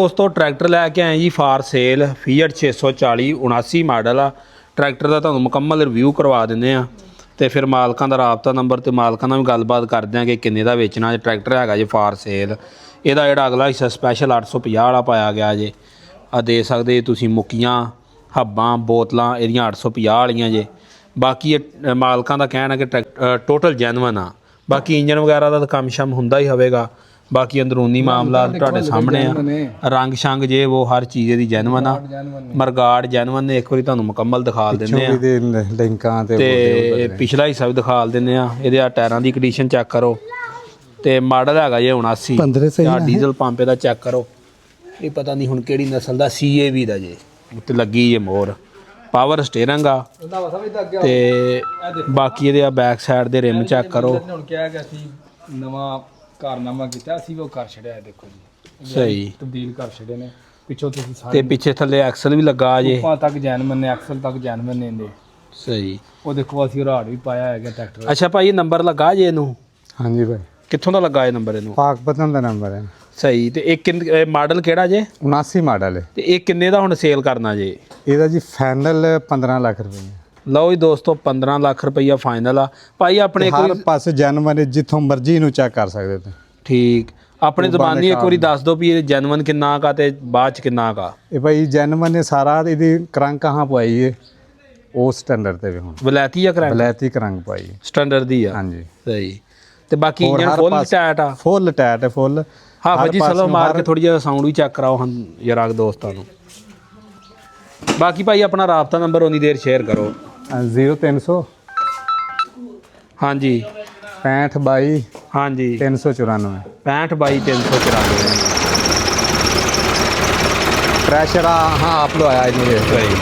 ਦੋਸਤੋ ਟਰੈਕਟਰ ਲੈ ਕੇ ਆਏ ਜੀ ਫਾਰ ਸੇਲ ਫੀਅਟ 640 79 ਮਾਡਲ ਆ। ਟਰੈਕਟਰ ਦਾ ਤੁਹਾਨੂੰ ਮੁਕੰਮਲ ਰਿਵਿਊ ਕਰਵਾ ਦਿੰਦੇ ਆ ਤੇ ਫਿਰ ਮਾਲਕਾਂ ਦਾ ਰਾਬਤਾ ਨੰਬਰ ਤੇ ਮਾਲਕਾਂ ਨਾਲ ਵੀ ਗੱਲਬਾਤ ਕਰਦੇ ਆ ਕਿ ਕਿੰਨੇ ਦਾ ਵੇਚਣਾ। ਟਰੈਕਟਰ ਹੈਗਾ ਜੀ ਫਾਰ ਸੇਲ। ਇਹਦਾ ਜਿਹੜਾ ਅਗਲਾ ਹਿੱਸਾ ਸਪੈਸ਼ਲ 850 ਵਾਲਾ ਪਾਇਆ ਗਿਆ ਜੇ। ਆ ਦੇ ਸਕਦੇ ਤੁਸੀਂ ਮੁੱਕੀਆਂ ਹੱਬਾਂ ਬੋਤਲਾਂ ਇਹਦੀਆਂ 850 ਵਾਲੀਆਂ ਜੇ। ਬਾਕੀ ਮਾਲਕਾਂ ਦਾ ਕਹਿਣਾ ਕਿ ਟੋਟਲ ਜੈਨੂਅਨ ਆ। ਬਾਕੀ ਇੰਜਨ ਵਗੈਰਾ ਦਾ ਤਾਂ ਕੰਮ ਸ਼ਮ ਹੁੰਦਾ ਹੀ ਹੋਵੇਗਾ। ਬਾਕੀ ਅੰਦਰੂਨੀ ਮਾਮਲਾ ਤੁਹਾਡੇ ਸਾਹਮਣੇ ਆ। ਰੰਗ ਸ਼ੰਗ ਜੇ ਉਹ ਹਰ ਚੀਜ਼ ਦੀ ਜੈਨੂਅਨ ਆ। ਮਰਗਾੜ ਜੈਨੂਅਨ ਨੇ ਇੱਕ ਵਾਰੀ ਤੁਹਾਨੂੰ ਮੁਕੰਮਲ ਦਿਖਾ ਦਿੰਦੇ ਆ ਲਿੰਕਾਂ ਤੇ ਪਿਛਲਾ ਹਿੱਸਾ ਵੀ ਦਿਖਾ ਦਿੰਦੇ ਆ। ਇਹਦੇ ਆ ਟਾਇਰਾਂ ਦੀ ਕੰਡੀਸ਼ਨ ਚੈੱਕ ਕਰੋ ਤੇ ਮਾਡਲ ਹੈਗਾ ਜੇ 79 ਆ। ਡੀਜ਼ਲ ਪੰਪ ਇਹਦਾ ਚੈੱਕ ਕਰੋ। ਇਹ ਪਤਾ ਨਹੀਂ ਹੁਣ ਕਿਹੜੀ ਨਸਲ ਦਾ CAV ਦਾ ਜੇ ਉੱਤੇ ਲੱਗੀ ਜੇ ਮੋਹਰ। ਪਾਵਰ ਸਟੀਅਰਿੰਗ ਆ ਤੇ ਬਾਕੀ ਇਹਦੇ ਆ ਬੈਕ ਸਾਈਡ ਦੇ ਰਿਮ ਚੈੱਕ ਕਰੋ। ਹੁਣ ਕਿਹਾ ਗਿਆ ਸੀ ਨਵਾਂ ਕਾਰਨਾਮਾ ਕੀਤਾ ਅਸੀਂ ਉਹ ਕਰ ਛੜਿਆ। ਦੇਖੋ ਜੀ ਸਹੀ ਤਬਦੀਲ ਕਰ ਛੜੇ ਨੇ ਪਿੱਛੋਂ ਤੁਸੀਂ ਤੇ ਪਿੱਛੇ ਥੱਲੇ ਐਕਸਲ ਵੀ ਲੱਗਾ ਜੇ। ਉੱਪਰ ਤੱਕ ਜੈਨੂਅਨ ਨੇ ਐਕਸਲ ਤੱਕ ਜੈਨੂਅਨ ਨੇ ਇਹਦੇ। ਸਹੀ ਉਹ ਦੇਖੋ ਅਸੀਂ ਰਾਡ ਵੀ ਪਾਇਆ ਹੈਗਾ ਟਰੈਕਟਰ। ਅੱਛਾ ਭਾਈ ਇਹ ਨੰਬਰ ਲੱਗਾ ਜੇ ਇਹਨੂੰ? ਹਾਂਜੀ ਭਾਈ। ਕਿੱਥੋਂ ਦਾ ਲੱਗਾ ਇਹ ਨੰਬਰ ਇਹਨੂੰ? ਪਾਕਪਤਨ ਦਾ ਨੰਬਰ ਹੈ। ਸਹੀ ਤੇ ਇਹ ਮਾਡਲ ਕਿਹੜਾ ਜੇ? 79 ਮਾਡਲ ਹੈ। ਤੇ ਇਹ ਕਿੰਨੇ ਦਾ ਹੁਣ ਸੇਲ ਕਰਨਾ ਜੇ? ਇਹਦਾ ਜੀ ਫਾਈਨਲ 15 ਲੱਖ ਰੁਪਏ। ਲਓ ਜੀ ਦੋਸਤੋ 15 ਲੱਖ ਰੁਪਈਆ ਫਾਈਨਲ ਆ ਭਾਈ। ਆਪਣੇ ਹਰ ਪਾਸੇ ਜੈਨੂਅਨ ਜਿੱਥੋਂ ਮਰਜ਼ੀ ਇਹਨੂੰ ਚੈੱਕ ਕਰ ਸਕਦੇ ਹੋ। ਠੀਕ ਆਪਣੇ ਜ਼ਬਾਨੀ ਇੱਕ ਵਾਰੀ ਦੱਸ ਦਿਓ ਵੀ ਇਹ ਜੈਨੂਅਨ ਕਿੰਨਾ ਕਾ ਤੇ ਬਾਅਦ ਚ ਕਿੰਨਾ ਕਾ? ਇਹ ਭਾਈ ਜੈਨੂਅਨ ਨੇ ਸਾਰਾ ਇਹਦੀ ਕਰੰਕ ਕਹਾਂ ਪਵਾਈ ਹੈ ਉਹ ਸਟੈਂਡਰਡ ਤੇ ਵੀ ਹੁਣ ਵਲੈਤੀ ਆ ਕਰੰਕ? ਵਲੈਤੀ ਕਰੰਕ ਪਾਈ ਸਟੈਂਡਰਡ ਦੀ ਆ। ਹਾਂਜੀ ਸਹੀ ਤੇ ਬਾਕੀ ਇੰਜਨ ਫੁੱਲ ਟਾਇਟ ਆ? ਫੁੱਲ ਟਾਇਟ ਹੈ ਫੁੱਲ। ਹਾਂ ਭਾਜੀ ਸਲੋ ਮਾਰ ਕੇ ਥੋੜੀ ਜਿਹਾ ਸਾਊਂਡ ਵੀ ਚੈੱਕ ਕਰਾਓ ਹਨ ਯਾਰ ਦੋਸਤਾਂ ਨੂੰ। ਬਾਕੀ ਭਾਈ ਆਪਣਾ ਰਾਬਤਾ ਨੰਬਰ ਉਨੀ ਦੇਰ ਸ਼ੇਅਰ ਕਰੋ। 0300 ਹਾਂਜੀ 6522 ਹਾਂਜੀ 394 6522 394 ਪ੍ਰੈਸ਼ਰ ਹਾਂ ਆਪ ਲੋ ਆਇਆ ਇਹਨੂੰ। ਸਹੀ